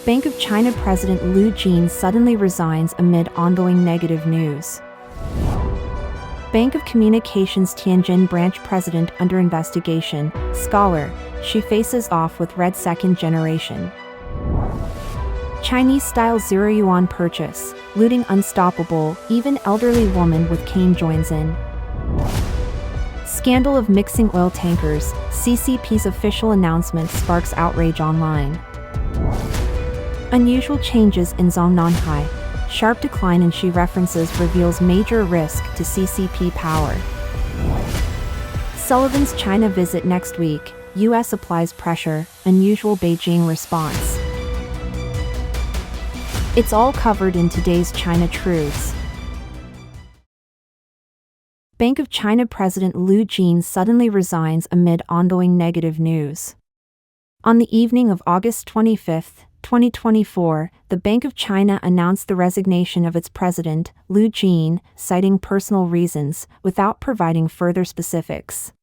Bank of China President Liu Jin suddenly resigns amid ongoing negative news. Bank of Communications Tianjin branch president under investigation, scholar, she faces off with Red second generation. Chinese-style Zero-Yuan purchase, looting unstoppable, even elderly woman with cane joins in. Scandal of mixing oil tankers, CCP's official announcement sparks outrage online. Unusual changes in Zhongnanhai, sharp decline in Xi references reveals major risk to CCP power. Sullivan's China visit next week, US applies pressure, unusual Beijing response. It's all covered in today's China Truths. Bank of China President Liu Jin suddenly resigns amid ongoing negative news. On the evening of August 25, 2024, the Bank of China announced the resignation of its president, Liu Jin, citing personal reasons, without providing further specifics.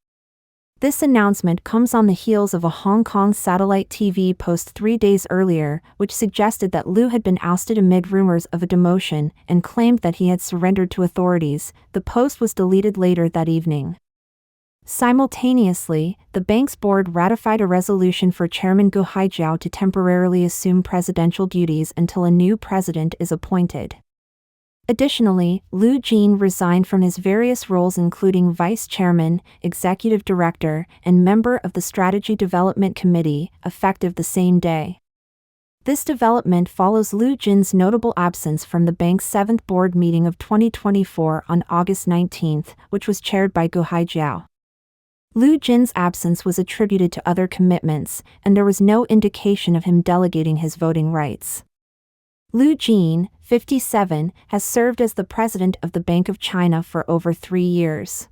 This announcement comes on the heels of a Hong Kong satellite TV post 3 days earlier, which suggested that Liu had been ousted amid rumors of a demotion and claimed that he had surrendered to authorities. The post was deleted later that evening. Simultaneously, the bank's board ratified a resolution for Chairman Gu Haijiao to temporarily assume presidential duties until a new president is appointed. Additionally, Liu Jin resigned from his various roles including vice chairman, executive director, and member of the Strategy Development Committee, effective the same day. This development follows Liu Jin's notable absence from the bank's 7th board meeting of 2024 on August 19, which was chaired by Gu Haijiao. Liu Jin's absence was attributed to other commitments, and there was no indication of him delegating his voting rights. Liu Jin, 57, has served as the president of the Bank of China for over 3 years.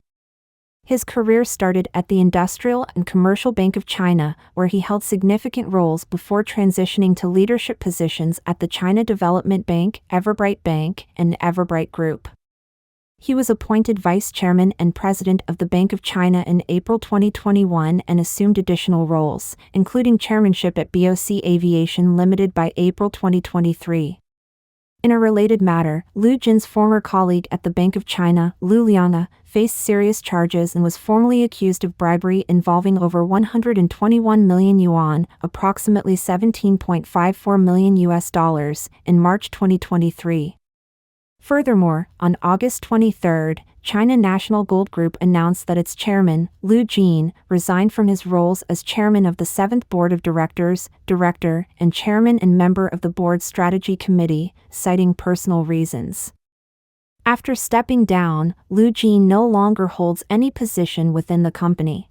His career started at the Industrial and Commercial Bank of China, where he held significant roles before transitioning to leadership positions at the China Development Bank, Everbright Bank, and Everbright Group. He was appointed vice chairman and president of the Bank of China in April 2021 and assumed additional roles, including chairmanship at BOC Aviation Limited by April 2023. In a related matter, Liu Jin's former colleague at the Bank of China, Liu Liang, faced serious charges and was formally accused of bribery involving over 121 million yuan, approximately $17.54 million, in March 2023. Furthermore, on August 23, China National Gold Group announced that its chairman, Liu Jin, resigned from his roles as chairman of the 7th Board of Directors, director, and chairman and member of the board's Strategy Committee, citing personal reasons. After stepping down, Liu Jin no longer holds any position within the company.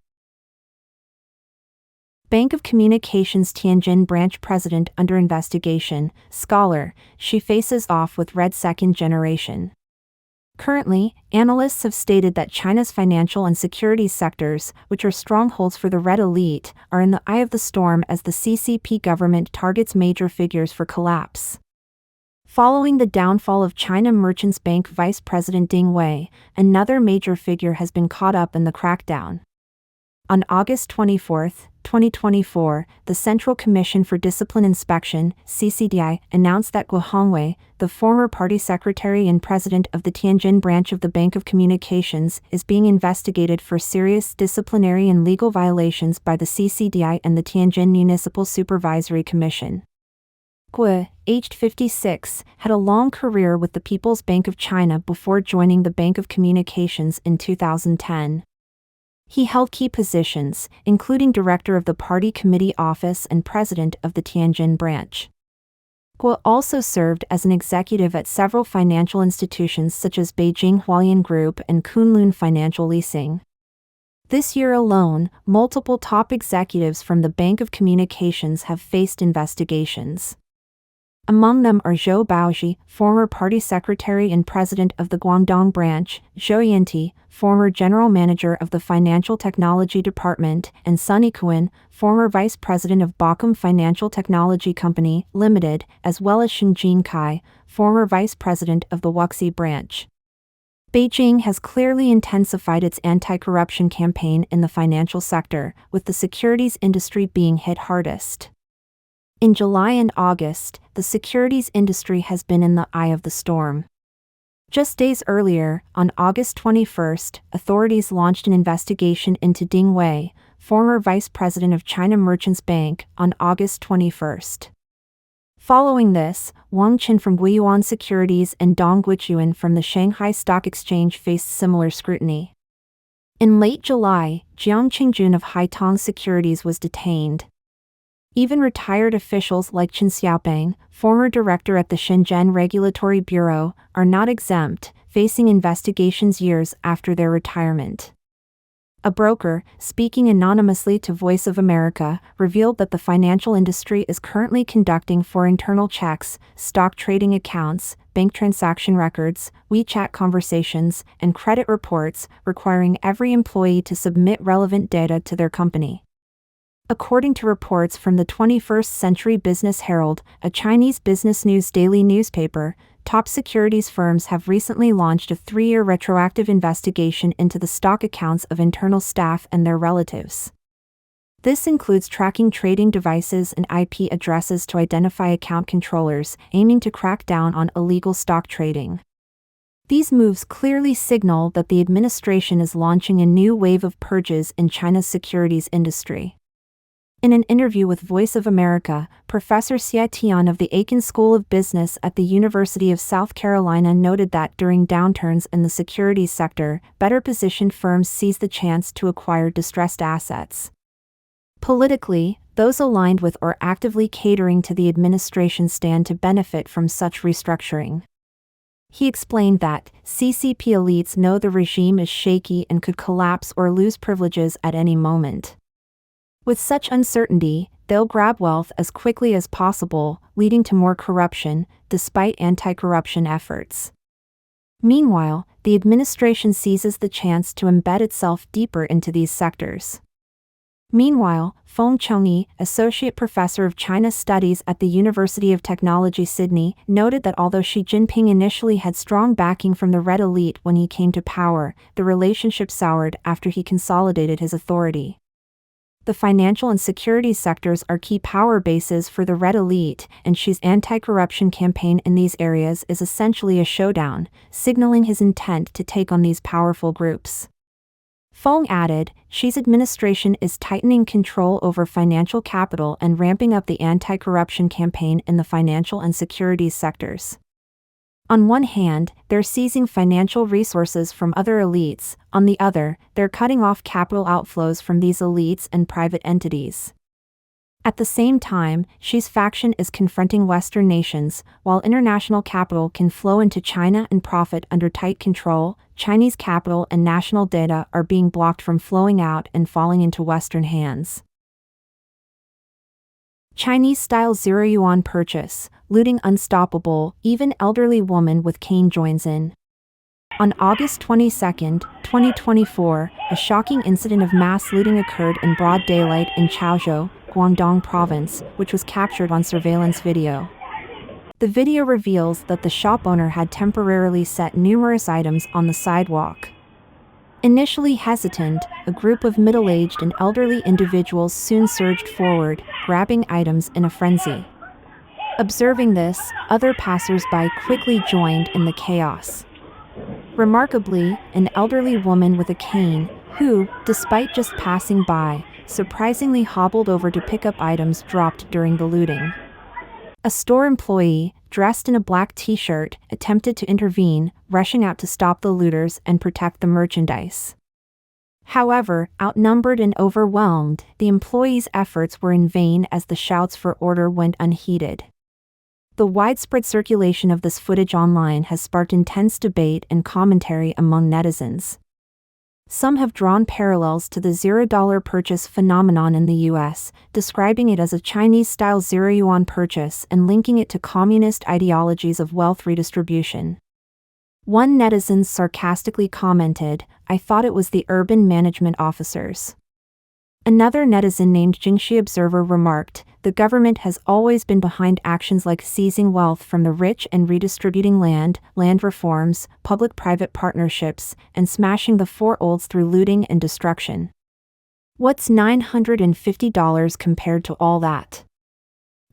Bank of Communications Tianjin branch president under investigation, scholar, she faces off with Red second generation. Currently, analysts have stated that China's financial and securities sectors, which are strongholds for the Red elite, are in the eye of the storm as the CCP government targets major figures for collapse. Following the downfall of China Merchants Bank Vice President Ding Wei, another major figure has been caught up in the crackdown. On August 24, 2024, the Central Commission for Discipline Inspection, CCDI, announced that Gu Hongwei, the former party secretary and president of the Tianjin branch of the Bank of Communications, is being investigated for serious disciplinary and legal violations by the CCDI and the Tianjin Municipal Supervisory Commission. Gu, aged 56, had a long career with the People's Bank of China before joining the Bank of Communications in 2010. He held key positions, including director of the Party Committee Office and president of the Tianjin branch. Gu also served as an executive at several financial institutions such as Beijing Hualian Group and Kunlun Financial Leasing. This year alone, multiple top executives from the Bank of Communications have faced investigations. Among them are Zhou Baoji, former party secretary and president of the Guangdong branch, Zhou Yinti, former general manager of the Financial Technology Department, and Sun Yiquan, former vice president of Bockham Financial Technology Company, Limited, as well as Shen Jinkai, former vice president of the Wuxi branch. Beijing has clearly intensified its anti-corruption campaign in the financial sector, with the securities industry being hit hardest. In July and August, the securities industry has been in the eye of the storm. Just days earlier, on August 21st, authorities launched an investigation into Ding Wei, former vice president of China Merchants Bank, on August 21st. Following this, Wang Qin from Zero-Yuan Securities and Dong Guichuan from the Shanghai Stock Exchange faced similar scrutiny. In late July, Jiang Qingjun of Haitong Securities was detained. Even retired officials like Chen Xiaoping, former director at the Shenzhen Regulatory Bureau, are not exempt, facing investigations years after their retirement. A broker, speaking anonymously to Voice of America, revealed that the financial industry is currently conducting for internal checks, stock trading accounts, bank transaction records, WeChat conversations, and credit reports, requiring every employee to submit relevant data to their company. According to reports from the 21st Century Business Herald, a Chinese business news daily newspaper, top securities firms have recently launched a 3-year retroactive investigation into the stock accounts of internal staff and their relatives. This includes tracking trading devices and IP addresses to identify account controllers, aiming to crack down on illegal stock trading. These moves clearly signal that the administration is launching a new wave of purges in China's securities industry. In an interview with Voice of America, Professor Xie Tian of the Aiken School of Business at the University of South Carolina noted that during downturns in the securities sector, better-positioned firms seize the chance to acquire distressed assets. Politically, those aligned with or actively catering to the administration stand to benefit from such restructuring. He explained that CCP elites know the regime is shaky and could collapse or lose privileges at any moment. With such uncertainty, they'll grab wealth as quickly as possible, leading to more corruption, despite anti-corruption efforts. Meanwhile, the administration seizes the chance to embed itself deeper into these sectors. Meanwhile, Feng Chongyi, associate professor of China Studies at the University of Technology Sydney, noted that although Xi Jinping initially had strong backing from the Red elite when he came to power, the relationship soured after he consolidated his authority. The financial and securities sectors are key power bases for the Red elite, and Xi's anti-corruption campaign in these areas is essentially a showdown, signaling his intent to take on these powerful groups. Feng added, Xi's administration is tightening control over financial capital and ramping up the anti-corruption campaign in the financial and securities sectors. On one hand, they're seizing financial resources from other elites, on the other, they're cutting off capital outflows from these elites and private entities. At the same time, Xi's faction is confronting Western nations. While international capital can flow into China and profit under tight control, Chinese capital and national data are being blocked from flowing out and falling into Western hands. Chinese-style Zero-Yuan purchase, looting unstoppable, even elderly woman with cane joins in. On August 22, 2024, a shocking incident of mass looting occurred in broad daylight in Chaozhou, Guangdong Province, which was captured on surveillance video. The video reveals that the shop owner had temporarily set numerous items on the sidewalk. Initially hesitant, a group of middle-aged and elderly individuals soon surged forward, grabbing items in a frenzy. Observing this, other passers-by quickly joined in the chaos. Remarkably, an elderly woman with a cane, who, despite just passing by, surprisingly hobbled over to pick up items dropped during the looting. A store employee, dressed in a black t-shirt, attempted to intervene, rushing out to stop the looters and protect the merchandise. However, outnumbered and overwhelmed, the employee's efforts were in vain as the shouts for order went unheeded. The widespread circulation of this footage online has sparked intense debate and commentary among netizens. Some have drawn parallels to the $0 purchase phenomenon in the US, describing it as a Chinese-style Zero-Yuan purchase and linking it to communist ideologies of wealth redistribution. One netizen sarcastically commented, "I thought it was the urban management officers." Another netizen named Jingxi Observer remarked, "The government has always been behind actions like seizing wealth from the rich and redistributing land reforms, public-private partnerships, and smashing the four olds through looting and destruction. What's $950 compared to all that?"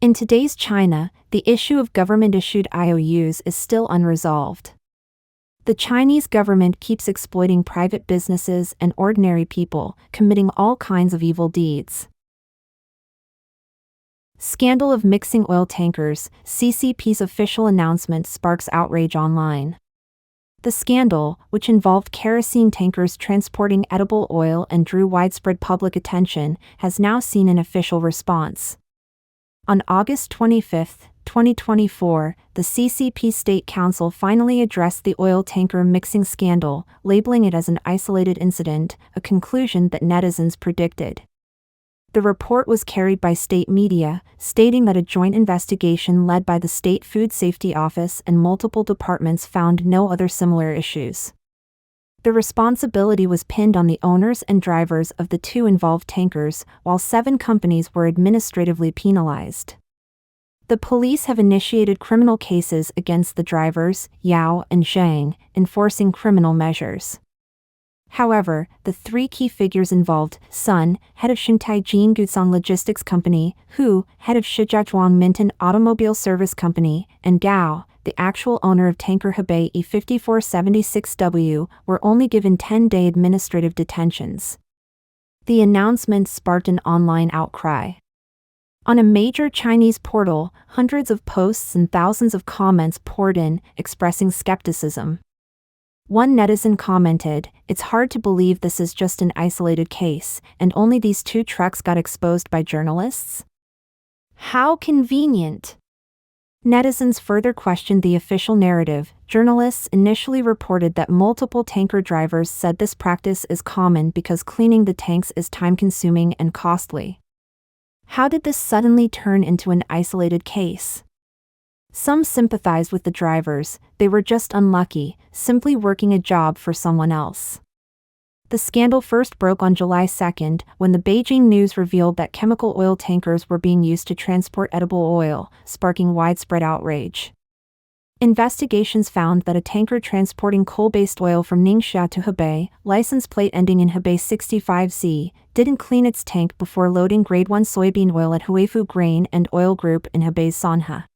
In today's China, the issue of government-issued IOUs is still unresolved. The Chinese government keeps exploiting private businesses and ordinary people, committing all kinds of evil deeds. Scandal of mixing oil tankers, CCP's official announcement sparks outrage online. The scandal, which involved kerosene tankers transporting edible oil and drew widespread public attention, has now seen an official response. On August 25, 2024, the CCP State Council finally addressed the oil tanker mixing scandal, labeling it as an isolated incident, a conclusion that netizens predicted. The report was carried by state media, stating that a joint investigation led by the State Food Safety Office and multiple departments found no other similar issues. The responsibility was pinned on the owners and drivers of the two involved tankers, while 7 companies were administratively penalized. The police have initiated criminal cases against the drivers, Yao and Zhang, enforcing criminal measures. However, the 3 key figures involved, Sun, head of Tianjin Gutsong Logistics Company, Hu, head of Shijiazhuang Minton Automobile Service Company, and Gao, the actual owner of tanker Hebei E5476W, were only given 10-day administrative detentions. The announcement sparked an online outcry. On a major Chinese portal, hundreds of posts and thousands of comments poured in, expressing skepticism. One netizen commented, "It's hard to believe this is just an isolated case, and only these 2 trucks got exposed by journalists? How convenient!" Netizens further questioned the official narrative. Journalists initially reported that multiple tanker drivers said this practice is common because cleaning the tanks is time-consuming and costly. How did this suddenly turn into an isolated case? Some sympathized with the drivers, they were just unlucky, simply working a job for someone else. The scandal first broke on July 2 when the Beijing news revealed that chemical oil tankers were being used to transport edible oil, sparking widespread outrage. Investigations found that a tanker transporting coal-based oil from Ningxia to Hebei, license plate ending in Hebei 65Z, didn't clean its tank before loading Grade 1 soybean oil at Huifu Grain and Oil Group in Hebei's Zhongnanhai.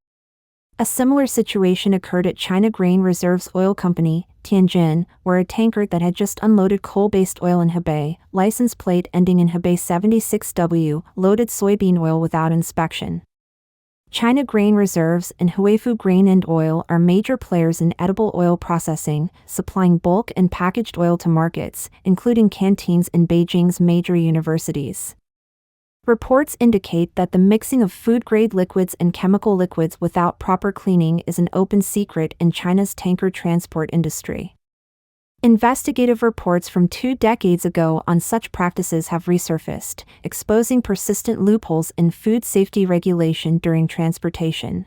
A similar situation occurred at China Grain Reserves Oil Company, Tianjin, where a tanker that had just unloaded coal-based oil in Hebei, license plate ending in Hebei 76W, loaded soybean oil without inspection. China Grain Reserves and Huifu Grain and Oil are major players in edible oil processing, supplying bulk and packaged oil to markets, including canteens in Beijing's major universities. Reports indicate that the mixing of food-grade liquids and chemical liquids without proper cleaning is an open secret in China's tanker transport industry. Investigative reports from 2 decades ago on such practices have resurfaced, exposing persistent loopholes in food safety regulation during transportation.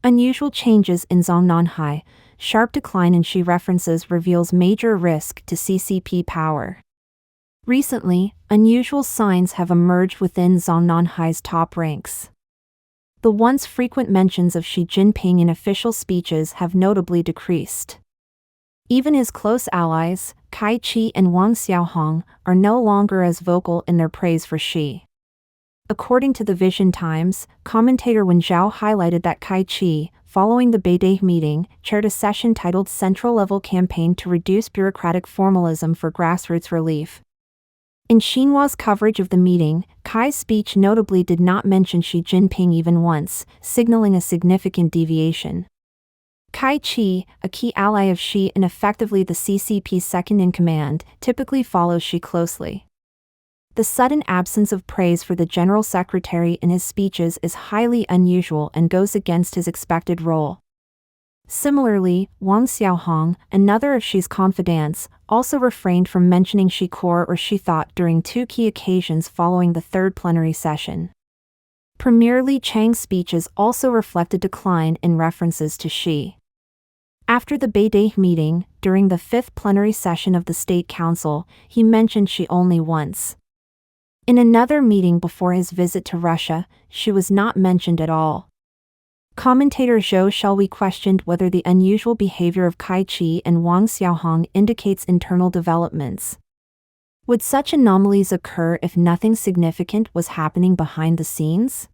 Unusual changes in Zhongnanhai, sharp decline in Xi references reveals major risk to CCP power. Recently, unusual signs have emerged within Zhongnanhai's top ranks. The once frequent mentions of Xi Jinping in official speeches have notably decreased. Even his close allies, Cai Qi and Wang Xiaohong, are no longer as vocal in their praise for Xi. According to the Vision Times, commentator Wen Zhao highlighted that Cai Qi, following the Beijing meeting, chaired a session titled Central-Level Campaign to Reduce Bureaucratic Formalism for Grassroots Relief. In Xinhua's coverage of the meeting, Cai's speech notably did not mention Xi Jinping even once, signaling a significant deviation. Cai Qi, a key ally of Xi and effectively the CCP's second-in-command, typically follows Xi closely. The sudden absence of praise for the General Secretary in his speeches is highly unusual and goes against his expected role. Similarly, Wang Xiaohong, another of Xi's confidants, also refrained from mentioning Xi core or Xi thought during 2 key occasions following the 3rd plenary session. Premier Li Chang's speeches also reflect a decline in references to Xi. After the Beijing meeting, during the 5th plenary session of the State Council, he mentioned Xi only once. In another meeting before his visit to Russia, Xi was not mentioned at all. Commentator Zhou Shelwei questioned whether the unusual behavior of Cai Qi and Wang Xiaohong indicates internal developments. Would such anomalies occur if nothing significant was happening behind the scenes?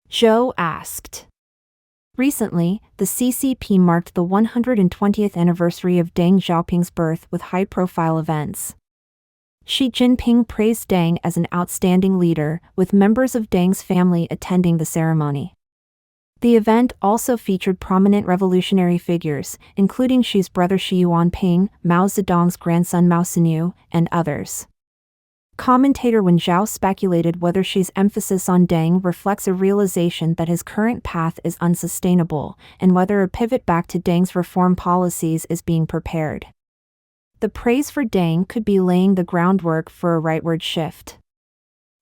Zhou asked. Recently, the CCP marked the 120th anniversary of Deng Xiaoping's birth with high-profile events. Xi Jinping praised Deng as an outstanding leader, with members of Deng's family attending the ceremony. The event also featured prominent revolutionary figures, including Xi's brother Xi Jinping, Mao Zedong's grandson Mao Zedong, and others. Commentator Wen Zhao speculated whether Xi's emphasis on Deng reflects a realization that his current path is unsustainable, and whether a pivot back to Deng's reform policies is being prepared. The praise for Deng could be laying the groundwork for a rightward shift.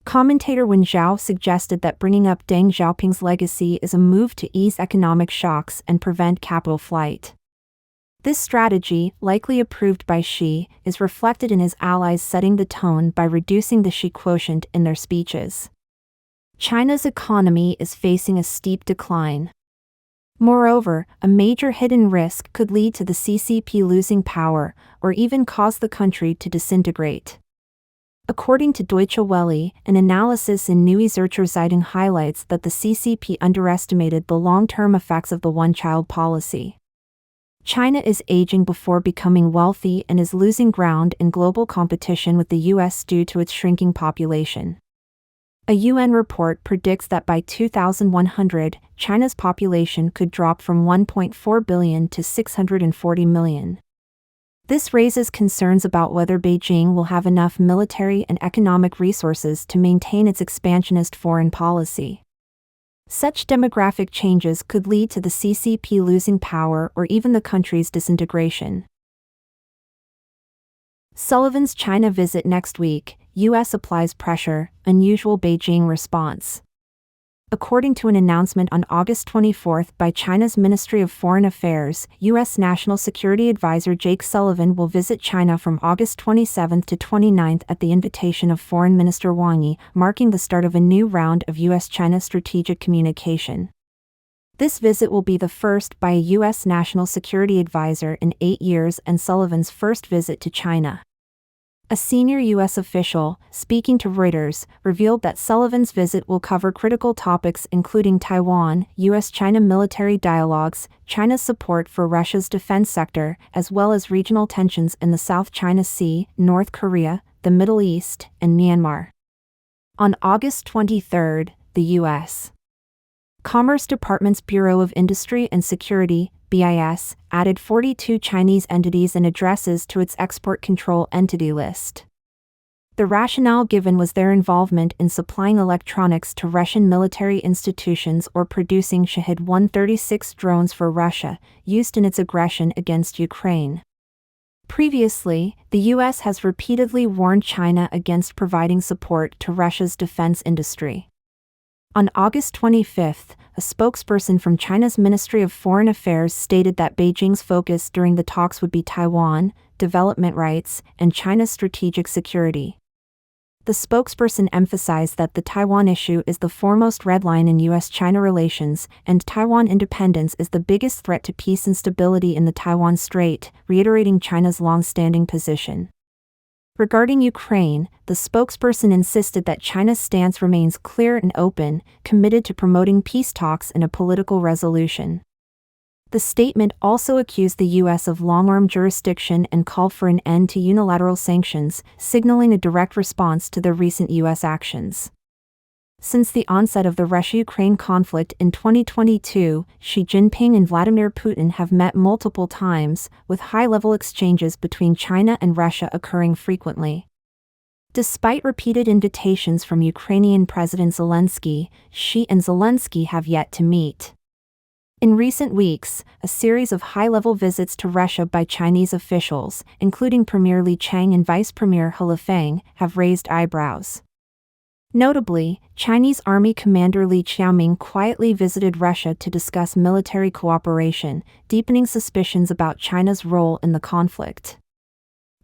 Commentator Wen Zhao suggested that bringing up Deng Xiaoping's legacy is a move to ease economic shocks and prevent capital flight. This strategy, likely approved by Xi, is reflected in his allies setting the tone by reducing the Xi quotient in their speeches. China's economy is facing a steep decline. Moreover, a major hidden risk could lead to the CCP losing power, or even cause the country to disintegrate. According to Deutsche Welle, an analysis in Neue Zürcher Zeitung highlights that the CCP underestimated the long-term effects of the one-child policy. China is aging before becoming wealthy and is losing ground in global competition with the US due to its shrinking population. A UN report predicts that by 2100, China's population could drop from 1.4 billion to 640 million. This raises concerns about whether Beijing will have enough military and economic resources to maintain its expansionist foreign policy. Such demographic changes could lead to the CCP losing power or even the country's disintegration. Sullivan's China visit next week, US applies pressure, unusual Beijing response. According to an announcement on August 24 by China's Ministry of Foreign Affairs, U.S. National Security Advisor Jake Sullivan will visit China from August 27 to 29 at the invitation of Foreign Minister Wang Yi, marking the start of a new round of U.S.-China strategic communication. This visit will be the first by a U.S. National Security Advisor in 8 years and Sullivan's first visit to China. A senior U.S. official, speaking to Reuters, revealed that Sullivan's visit will cover critical topics including Taiwan, U.S.-China military dialogues, China's support for Russia's defense sector, as well as regional tensions in the South China Sea, North Korea, the Middle East, and Myanmar. On August 23, the U.S. Commerce Department's Bureau of Industry and Security, BIS, added 42 Chinese entities and addresses to its export control entity list. The rationale given was their involvement in supplying electronics to Russian military institutions or producing Shahed-136 drones for Russia, used in its aggression against Ukraine. Previously, the U.S. has repeatedly warned China against providing support to Russia's defense industry. On August 25, a spokesperson from China's Ministry of Foreign Affairs stated that Beijing's focus during the talks would be Taiwan, development rights, and China's strategic security. The spokesperson emphasized that the Taiwan issue is the foremost red line in U.S.-China relations, and Taiwan independence is the biggest threat to peace and stability in the Taiwan Strait, reiterating China's long-standing position. Regarding Ukraine, the spokesperson insisted that China's stance remains clear and open, committed to promoting peace talks and a political resolution. The statement also accused the U.S. of long-arm jurisdiction and called for an end to unilateral sanctions, signaling a direct response to the recent U.S. actions. Since the onset of the Russia-Ukraine conflict in 2022, Xi Jinping and Vladimir Putin have met multiple times, with high-level exchanges between China and Russia occurring frequently. Despite repeated invitations from Ukrainian President Zelensky, Xi and Zelensky have yet to meet. In recent weeks, a series of high-level visits to Russia by Chinese officials, including Premier Li Qiang and Vice Premier He Lifeng, have raised eyebrows. Notably, Chinese Army Commander Li Qiaoming quietly visited Russia to discuss military cooperation, deepening suspicions about China's role in the conflict.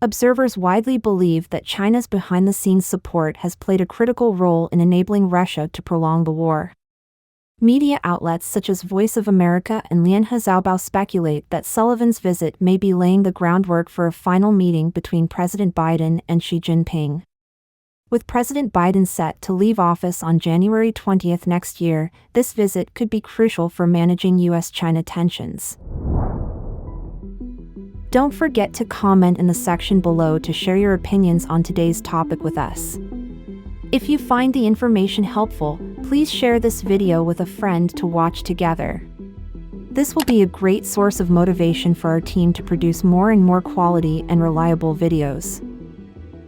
Observers widely believe that China's behind-the-scenes support has played a critical role in enabling Russia to prolong the war. Media outlets such as Voice of America and Lianhe Zhaobao speculate that Sullivan's visit may be laying the groundwork for a final meeting between President Biden and Xi Jinping. With President Biden set to leave office on January 20th next year, this visit could be crucial for managing US-China tensions. Don't forget to comment in the section below to share your opinions on today's topic with us. If you find the information helpful, please share this video with a friend to watch together. This will be a great source of motivation for our team to produce more and more quality and reliable videos.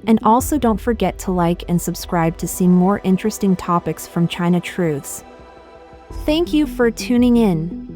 And also don't forget to like and subscribe to see more interesting topics from China Truths. Thank you for tuning in.